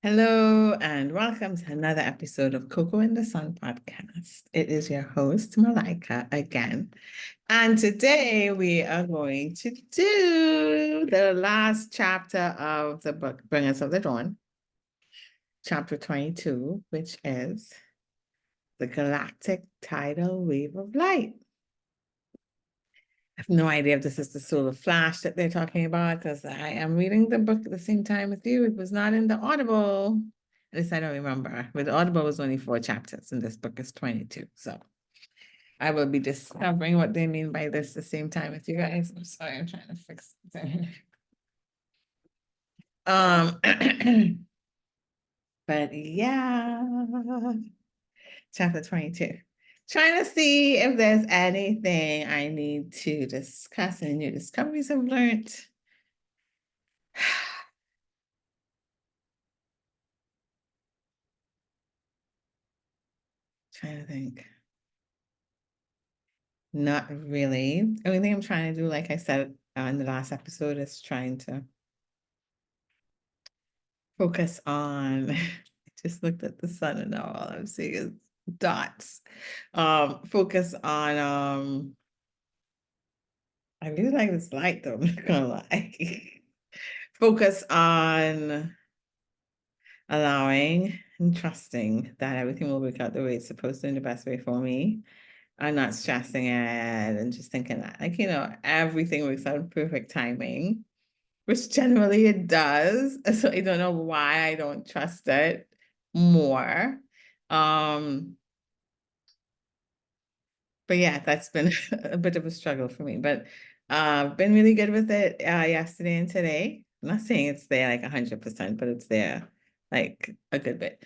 Hello and welcome to another episode of Coco in the Sun podcast. It is your host, Malika, again. And today we are going to do the last chapter of the book, Bringers of the Dawn, chapter 22, which is the Galactic Tidal Wave of Light. I have no idea if this is the solar flash that they're talking about because I am reading the book at the same time with you. It was not in the Audible. At least I don't remember. But the Audible was only 4 chapters, and this book is 22. So I will be discovering what they mean by this the same time with you guys. I'm sorry, I'm trying to fix it. But yeah, chapter 22. Trying to see if there's anything I need to discuss, any new discoveries I've learned. Trying to think. Not really. The only thing I'm trying to do, like I said in the last episode, is trying to focus on. I just looked at the sun and now all I'm seeing is dots. Focus on. I really like this light though. I'm not gonna lie. Focus on allowing and trusting that everything will work out the way it's supposed to in the best way for me. I'm not stressing it and just thinking that, like, everything works out in perfect timing, which generally it does. So I don't know why I don't trust it more. But yeah, that's been a bit of a struggle for me, but been really good with it yesterday and today. I'm not saying it's there like 100%, but it's there like a good bit.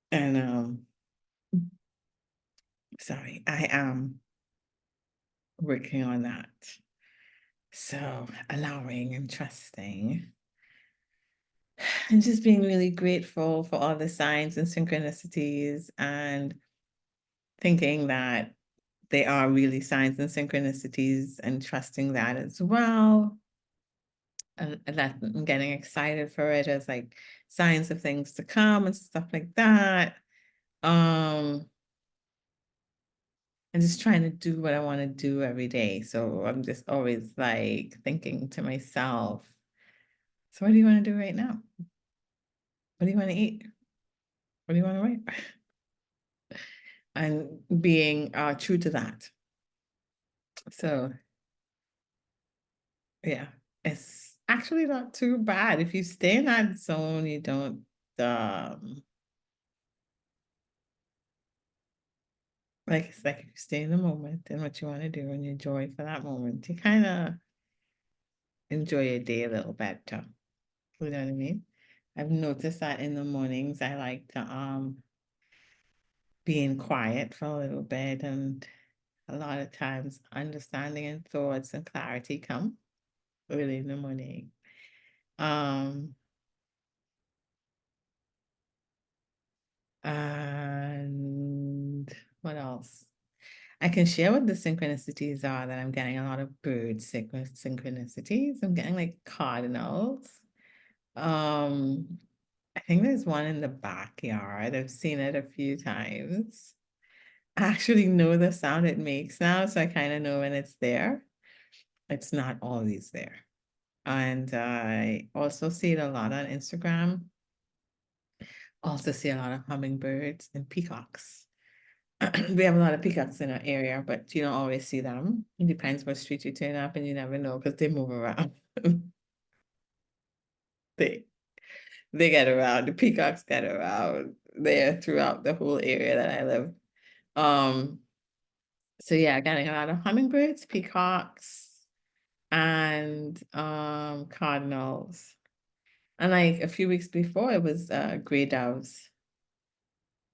And sorry, I am working on that. So allowing and trusting and just being really grateful for all the signs and synchronicities and thinking that they are really signs and synchronicities and trusting that as well. And that I'm getting excited for it as like signs of things to come and stuff like that. And just trying to do what I want to do every day. So I'm just always like thinking to myself, so what do you want to do right now? What do you want to eat? What do you want to write? And being true to that. So yeah, it's actually not too bad. If you stay in that zone, you don't like it's like if you stay in the moment and what you want to do and you joy for that moment, you kind of enjoy your day a little better. You know what I mean? I've noticed that in the mornings I like to be in quiet for a little bit, and a lot of times understanding and thoughts and clarity come early in the morning. Um and what else? I can share what the synchronicities are that I'm getting a lot of bird synchronicities. I'm getting like cardinals. Um, I think there's one in the backyard. I've seen it a few times. I actually know the sound it makes now, so I kind of know when it's there. It's not always there. And I also see it a lot on Instagram. Also see a lot of hummingbirds and peacocks. We have a lot of peacocks in our area, but you don't always see them. It depends what street you turn up, and you never know because they move around. They they get around. The peacocks get around there throughout the whole area that I live. Um, so yeah, getting a lot of hummingbirds, peacocks, and cardinals. And like a few weeks before, it was gray doves.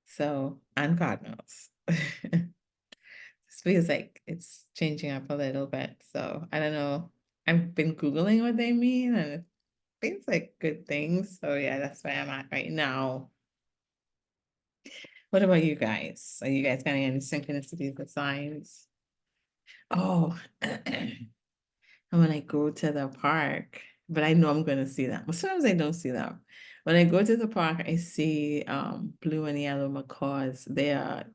So and cardinals. This feels like it's changing up a little bit. So I don't know. I've been Googling what they mean, and it feels like good things. So yeah, that's where I'm at right now. What about you guys? Are you guys getting any synchronicities with signs? Oh, and when I go to the park, but I know I'm going to see them. But sometimes I don't see them. When I go to the park, I see blue and yellow macaws. They're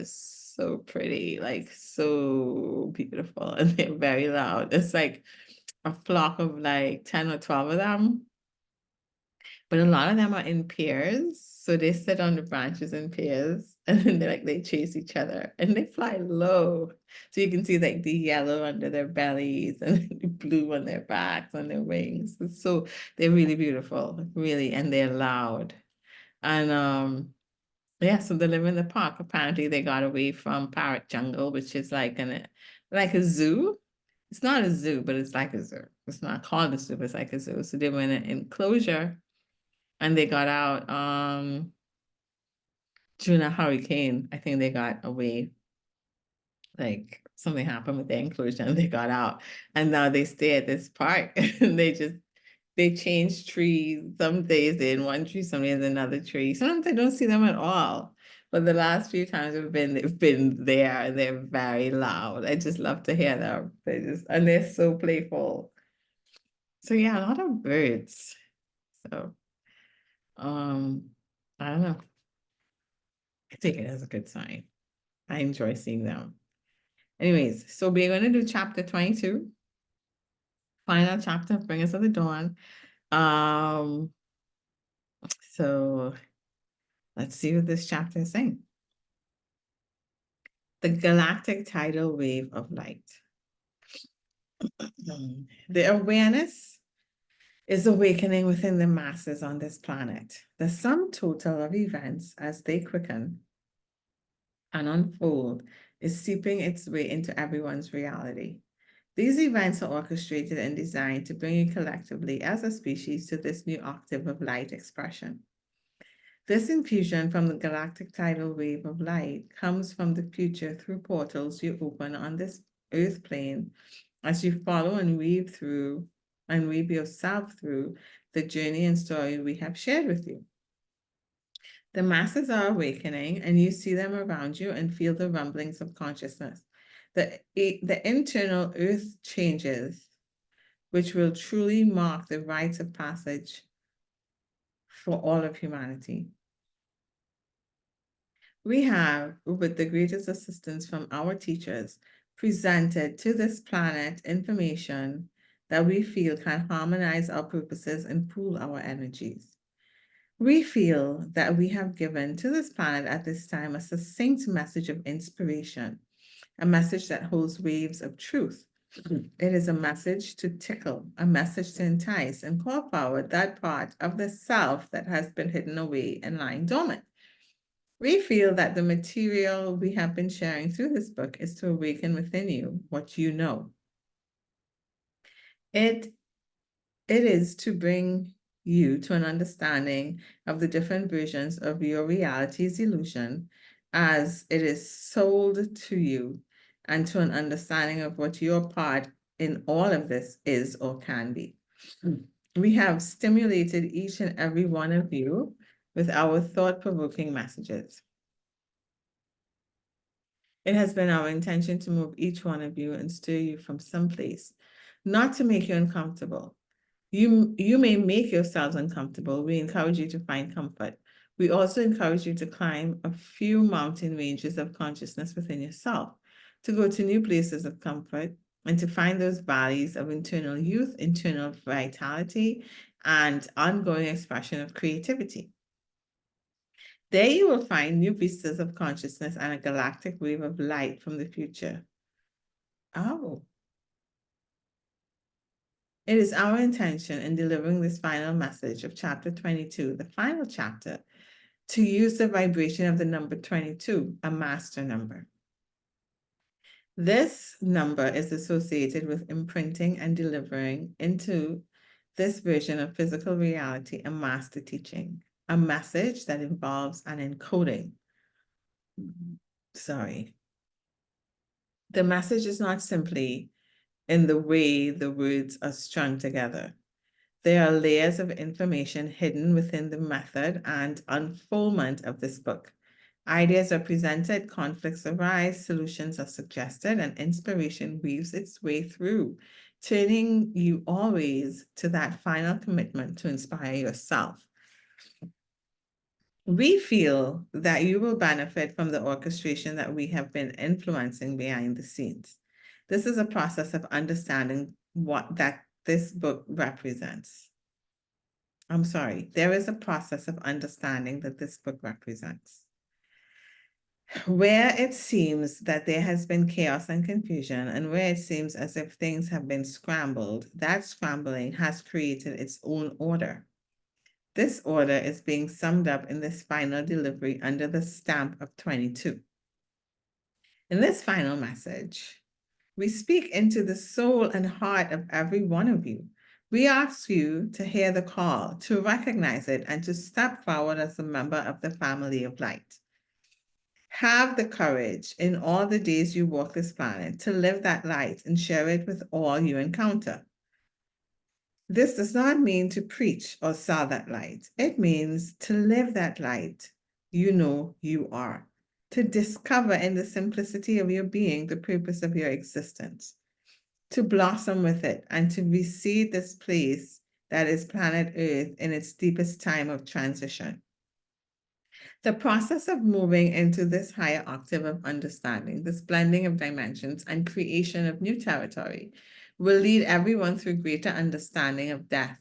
so pretty, like so beautiful, and they're very loud. It's like a flock of like 10 or 12 of them, but a lot of them are in pairs. So they sit on the branches in pairs, and then they chase each other, and they fly low. So you can see like the yellow under their bellies and the blue on their backs, on their wings. So they're really beautiful, really, and they're loud. And yeah, so they live in the park. Apparently they got away from Parrot Jungle, which is like a zoo. It's not a zoo, but it's like a zoo. It's not called a zoo, but it's like a zoo. So they were in an enclosure, and they got out during a hurricane. I think they got away, like something happened with the enclosure, and they got out, and now they stay at this park. And they change trees. Some days they're in one tree, some days in another tree. Sometimes I don't see them at all. But the last few times they've been there, and they're very loud. I just love to hear them. And they're so playful. So yeah, a lot of birds. So I don't know. I take it as a good sign. I enjoy seeing them. Anyways, so we're going to do chapter 22. Final chapter, Bring Us to the Dawn. So let's see what this chapter is saying. The galactic tidal wave of light. The awareness is awakening within the masses on this planet. The sum total of events as they quicken and unfold is seeping its way into everyone's reality. These events are orchestrated and designed to bring you collectively as a species to this new octave of light expression. This infusion from the galactic tidal wave of light comes from the future through portals you open on this earth plane as you follow and weave yourself through the journey and story we have shared with you. The masses are awakening, and you see them around you and feel the rumblings of consciousness. The internal earth changes, which will truly mark the rites of passage for all of humanity. We have, with the greatest assistance from our teachers, presented to this planet information that we feel can harmonize our purposes and pool our energies. We feel that we have given to this planet at this time a succinct message of inspiration, a message that holds waves of truth. It is a message to tickle, a message to entice and call forward that part of the self that has been hidden away and lying dormant. We feel that the material we have been sharing through this book is to awaken within you what you know. It is to bring you to an understanding of the different versions of your reality's illusion as it is sold to you, and to an understanding of what your part in all of this is or can be. We have stimulated each and every one of you with our thought-provoking messages. It has been our intention to move each one of you and stir you from someplace, not to make you uncomfortable. You may make yourselves uncomfortable. We encourage you to find comfort. We also encourage you to climb a few mountain ranges of consciousness within yourself, to go to new places of comfort, and to find those valleys of internal youth, internal vitality, and ongoing expression of creativity. There you will find new vistas of consciousness and a galactic wave of light from the future. Oh. It is our intention in delivering this final message of chapter 22, the final chapter, to use the vibration of the number 22, a master number. This number is associated with imprinting and delivering into this version of physical reality a master teaching, a message that involves an encoding. Sorry. The message is not simply in the way the words are strung together. There are layers of information hidden within the method and unfoldment of this book. Ideas are presented, conflicts arise, solutions are suggested, and inspiration weaves its way through, turning you always to that final commitment to inspire yourself. We feel that you will benefit from the orchestration that we have been influencing behind the scenes. This is a process of understanding what that this book represents. I'm sorry, there is a process of understanding that this book represents. Where it seems that there has been chaos and confusion, and where it seems as if things have been scrambled, that scrambling has created its own order. This order is being summed up in this final delivery under the stamp of 22. In this final message, we speak into the soul and heart of every one of you. We ask you to hear the call, to recognize it, and to step forward as a member of the family of light. Have the courage in all the days you walk this planet to live that light and share it with all you encounter. This does not mean to preach or sell that light. It means to live that light you know you are, to discover in the simplicity of your being the purpose of your existence, to blossom with it, and to reseed this place that is planet Earth in its deepest time of transition. The process of moving into this higher octave of understanding, this blending of dimensions and creation of new territory, will lead everyone through greater understanding of death.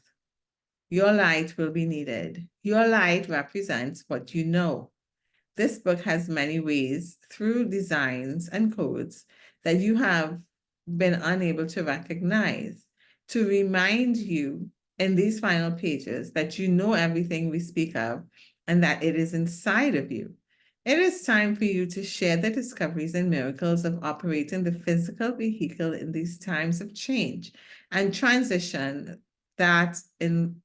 Your light will be needed. Your light represents what you know. This book has many ways through designs and codes that you have been unable to recognize to remind you in these final pages that you know everything we speak of and that it is inside of you. It is time for you to share the discoveries and miracles of operating the physical vehicle in these times of change and transition that involve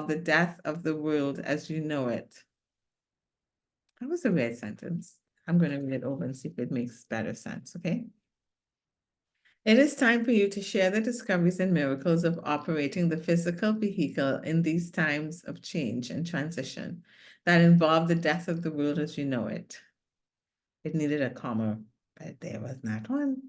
the death of the world as you know it. That was a weird sentence. I'm going to read it over and see if it makes better sense, okay? It is time for you to share the discoveries and miracles of operating the physical vehicle in these times of change and transition that involve the death of the world as you know it. It needed a comma, but there was not one.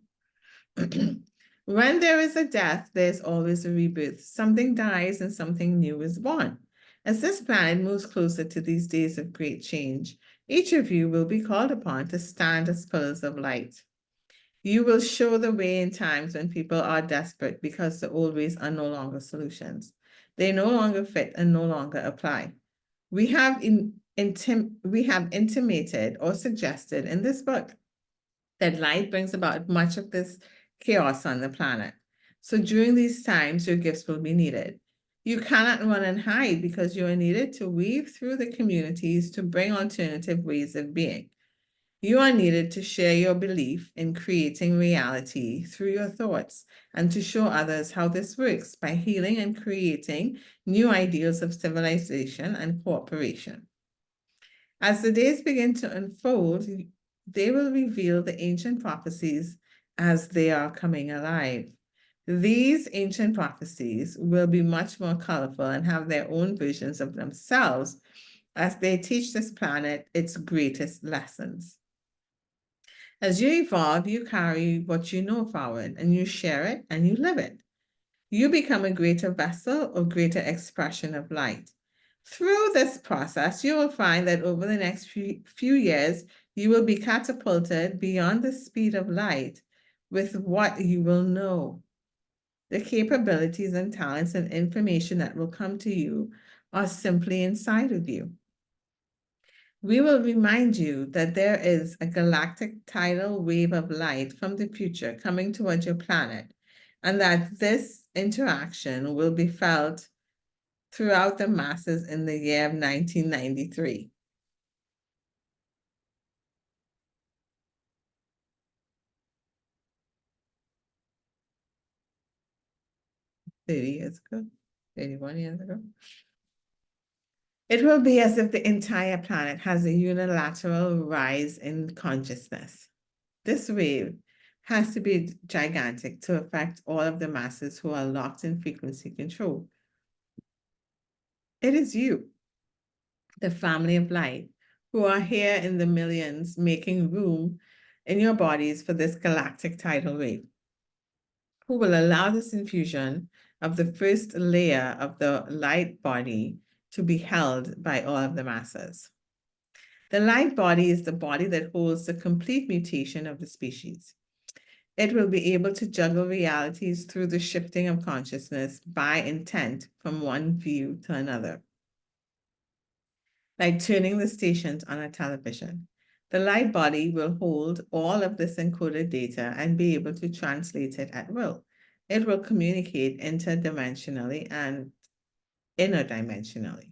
When there is a death, there's always a rebirth. Something dies and something new is born. As this planet moves closer to these days of great change, each of you will be called upon to stand as pillars of light. You will show the way in times when people are desperate because the old ways are no longer solutions. They no longer fit and no longer apply. We have intimated or suggested in this book that light brings about much of this chaos on the planet. So during these times, your gifts will be needed. You cannot run and hide because you are needed to weave through the communities to bring alternative ways of being. You are needed to share your belief in creating reality through your thoughts and to show others how this works by healing and creating new ideals of civilization and cooperation. As the days begin to unfold, they will reveal the ancient prophecies as they are coming alive. These ancient prophecies will be much more colorful and have their own versions of themselves as they teach this planet its greatest lessons. As you evolve, you carry what you know forward and you share it and you live it. You become a greater vessel or greater expression of light. Through this process, you will find that over the next few years, you will be catapulted beyond the speed of light with what you will know. The capabilities and talents and information that will come to you are simply inside of you. We will remind you that there is a galactic tidal wave of light from the future coming towards your planet, and that this interaction will be felt throughout the masses in the year of 1993. Years ago, 31 years ago. It will be as if the entire planet has a unilateral rise in consciousness. This wave has to be gigantic to affect all of the masses who are locked in frequency control. It is you, the family of light, who are here in the millions, making room in your bodies for this galactic tidal wave. who will allow this infusion of the first layer of the light body to be held by all of the masses. The light body is the body that holds the complete mutation of the species. It will be able to juggle realities through the shifting of consciousness by intent from one view to another, like turning the stations on a television. The light body will hold all of this encoded data and be able to translate it at will. It will communicate interdimensionally and interdimensionally.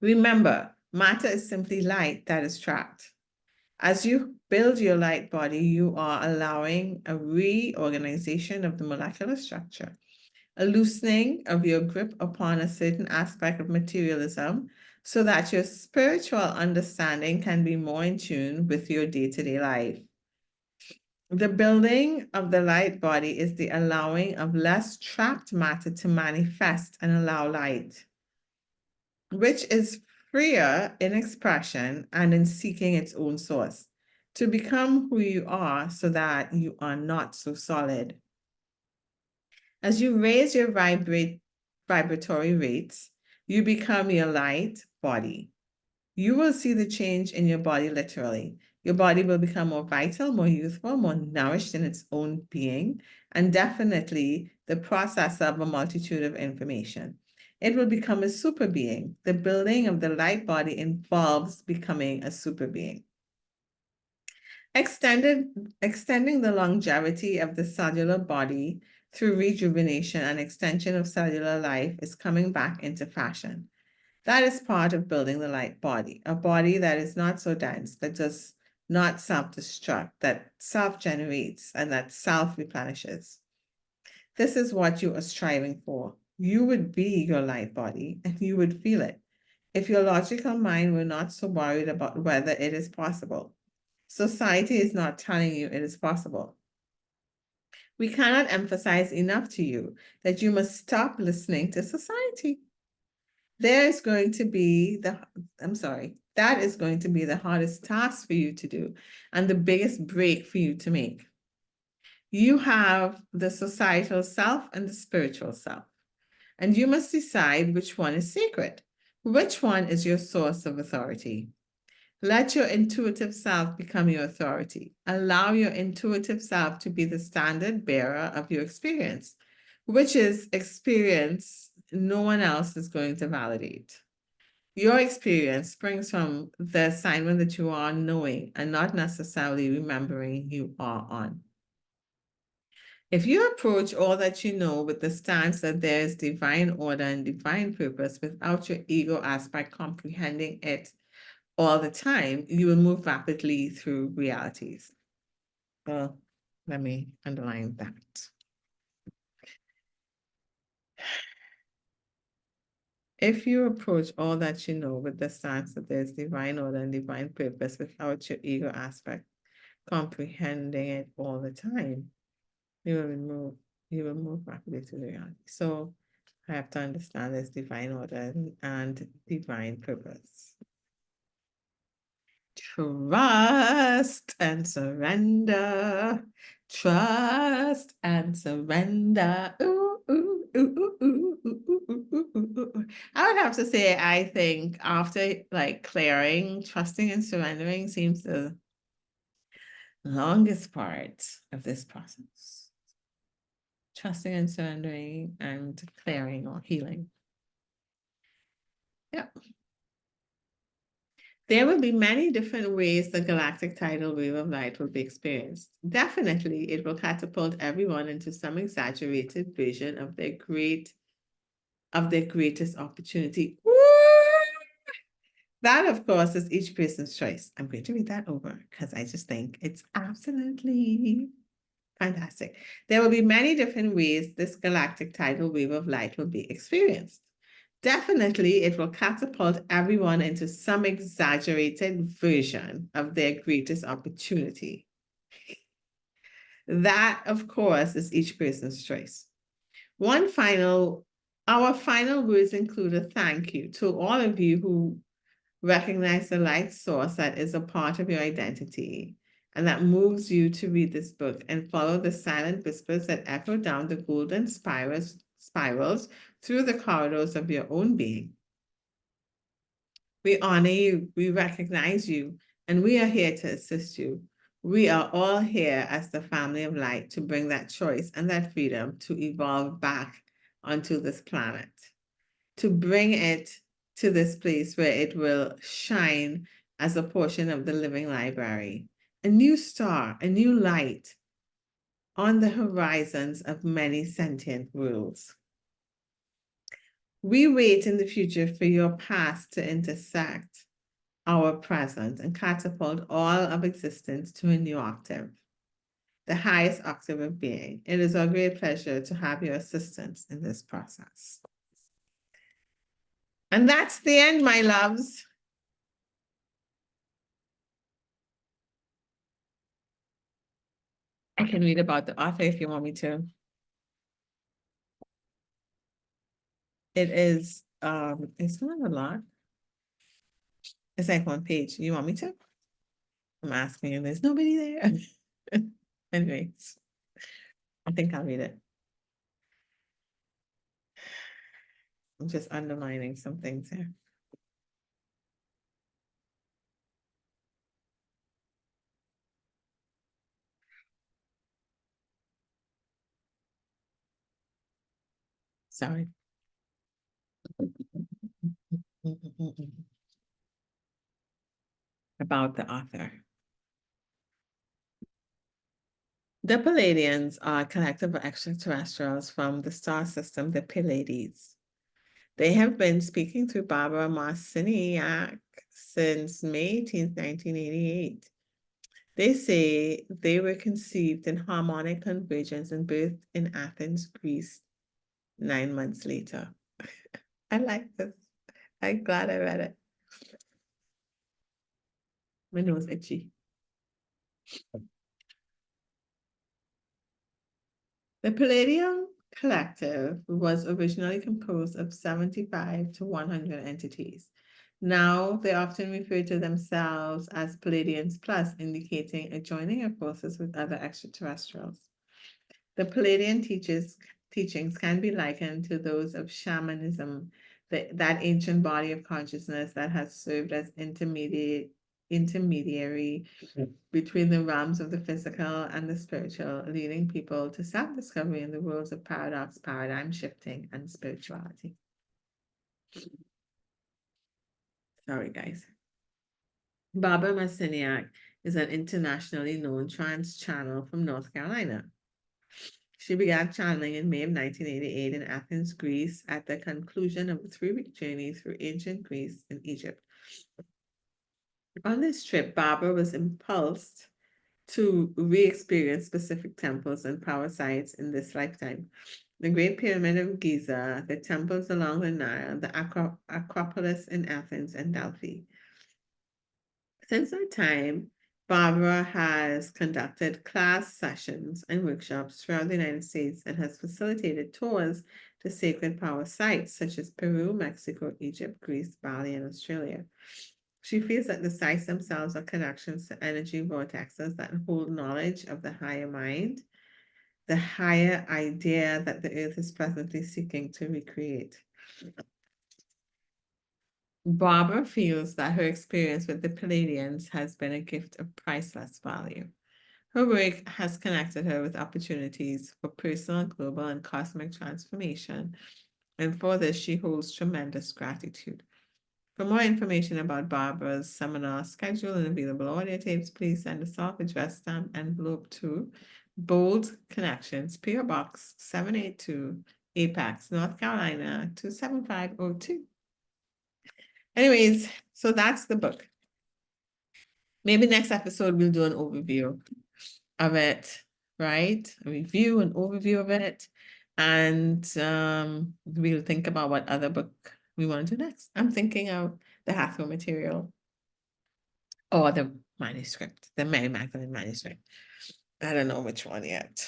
Remember, matter is simply light that is trapped. As you build your light body, you are allowing a reorganization of the molecular structure, a loosening of your grip upon a certain aspect of materialism so that your spiritual understanding can be more in tune with your day-to-day life. The building of the light body is the allowing of less trapped matter to manifest and allow light, which is freer in expression and in seeking its own source, to become who you are so that you are not so solid. As you raise your vibratory rates, you become your light body. You will see the change in your body literally. Your body will become more vital, more youthful, more nourished in its own being, and definitely the processor of a multitude of information. It will become a super being. The building of the light body involves becoming a super being. Extending the longevity of the cellular body through rejuvenation and extension of cellular life is coming back into fashion. That is part of building the light body, a body that is not so dense, that does not self-destruct, that self-generates, and that self-replenishes. This is what you are striving for. You would be your light body, and you would feel it if your logical mind were not so worried about whether it is possible. Society is not telling you it is possible. We cannot emphasize enough to you that you must stop listening to society. That is going to be the hardest task for you to do and the biggest break for you to make. You have the societal self and the spiritual self, and you must decide which one is sacred, which one is your source of authority. Let your intuitive self become your authority. Allow your intuitive self to be the standard bearer of your experience, which is experience no one else is going to validate. Your experience springs from the assignment that you are knowing and not necessarily remembering you are on. If you approach all that you know with the stance that there is divine order and divine purpose without your ego aspect comprehending it all the time, you will move rapidly through realities. Well, let me underline that. If you approach all that you know with the stance that there's divine order and divine purpose without your ego aspect comprehending it all the time, you will move rapidly through reality. So I have to understand this divine order and divine purpose. Trust and surrender. Trust and surrender. Ooh, ooh, ooh, ooh, ooh, ooh, ooh, ooh, ooh, ooh. I would have to say, I think after like clearing, trusting and surrendering seems the longest part of this process. Trusting and surrendering and clearing or healing. Yeah. There will be many different ways the galactic tidal wave of light will be experienced. Definitely, it will catapult everyone into some exaggerated version of their greatest opportunity. Woo! That, of course, is each person's choice. I'm going to read that over because I just think it's absolutely fantastic. There will be many different ways this galactic tidal wave of light will be experienced. Definitely, it will catapult everyone into some exaggerated version of their greatest opportunity. That, of course, is each person's choice. Our final words include a thank you to all of you who recognize the light source that is a part of your identity and that moves you to read this book and follow the silent whispers that echo down the golden spirals through the corridors of your own being. We honor you, we recognize you, and we are here to assist you. We are all here as the family of light to bring that choice and that freedom to evolve back onto this planet, to bring it to this place where it will shine as a portion of the living library. A new star, a new light on the horizons of many sentient worlds. We wait in the future for your past to intersect our present and catapult all of existence to a new octave, the highest octave of being. It is our great pleasure to have your assistance in this process. And that's the end, my loves. I can read about the author if you want me to. It's not a lot. It's like one page. You want me to? I'm asking and there's nobody there. Anyways, I think I'll read it. I'm just underlining some things here. Sorry. About the author. The Palladians are a collective of extraterrestrials from the star system, the Pleiades. They have been speaking through Barbara Marciniak since May 18th, 1988. They say they were conceived in harmonic convergence and birthed in Athens, Greece, 9 months later. I like this. I'm glad I read it. My nose itchy. The Palladium Collective was originally composed of 75 to 100 entities. Now they often refer to themselves as Palladians Plus, indicating a joining of forces with other extraterrestrials. The Palladian teachings can be likened to those of shamanism, that ancient body of consciousness that has served as intermediary between the realms of the physical and the spiritual, leading people to self-discovery in the worlds of paradox, paradigm shifting, and spirituality. Sorry, guys. Barbara Marciniak is an internationally known trance channel from North Carolina. She began channeling in May of 1988 in Athens, Greece, at the conclusion of a 3-week journey through ancient Greece and Egypt. On this trip, Barbara was impulsed to re-experience specific temples and power sites in this lifetime. The Great Pyramid of Giza, the temples along the Nile, the Acropolis in Athens and Delphi. Since that time, Barbara has conducted class sessions and workshops throughout the United States and has facilitated tours to sacred power sites such as Peru, Mexico, Egypt, Greece, Bali, and Australia. She feels that the sites themselves are connections to energy vortexes that hold knowledge of the higher mind, the higher idea that the earth is presently seeking to recreate. Barbara feels that her experience with the Palladians has been a gift of priceless value. Her work has connected her with opportunities for personal, global, and cosmic transformation, and for this she holds tremendous gratitude. For more information about Barbara's seminar schedule and available audio tapes, please send a self-addressed stamp envelope to Bold Connections, P.O. Box 782, Apex, North Carolina, 27502. Anyways, so that's the book. Maybe next episode we'll do an overview of it, right? A review, an overview of it, and we'll think about what other book we want to do next. I'm thinking of the Hathaway material or the manuscript, the Mary Magdalene manuscript. I don't know which one yet.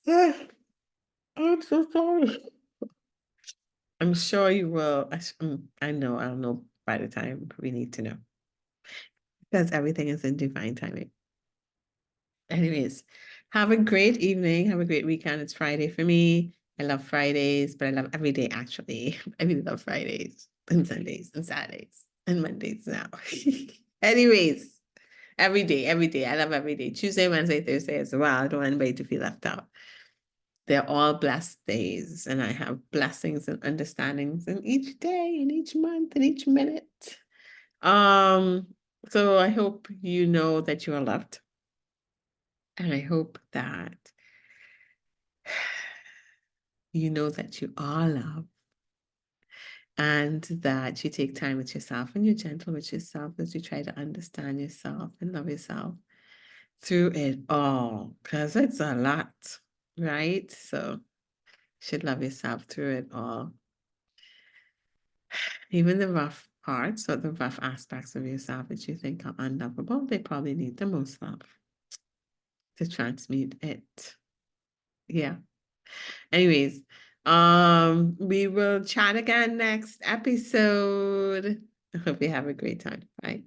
I'm so sorry. I'm sure you will. I know I'll know by the time we need to know. because everything is in divine timing. Anyways, have a great evening. Have a great weekend. It's Friday for me. I love Fridays, but I love every day actually. I really love Fridays and Sundays and Saturdays and Mondays now. Anyways, every day. I love every day. Tuesday, Wednesday, Thursday as well. I don't want anybody to feel left out. They're all blessed days, and I have blessings and understandings in each day, in each month, in each minute. So I hope you know that you are loved. And I hope that you know that you are loved and that you take time with yourself and you're gentle with yourself as you try to understand yourself and love yourself through it all, because it's a lot, right? So you should love yourself through it all. Even the rough parts or the rough aspects of yourself that you think are unlovable, they probably need the most love to transmute it. Yeah. Anyways, we will chat again next episode. I hope you have a great time. Bye.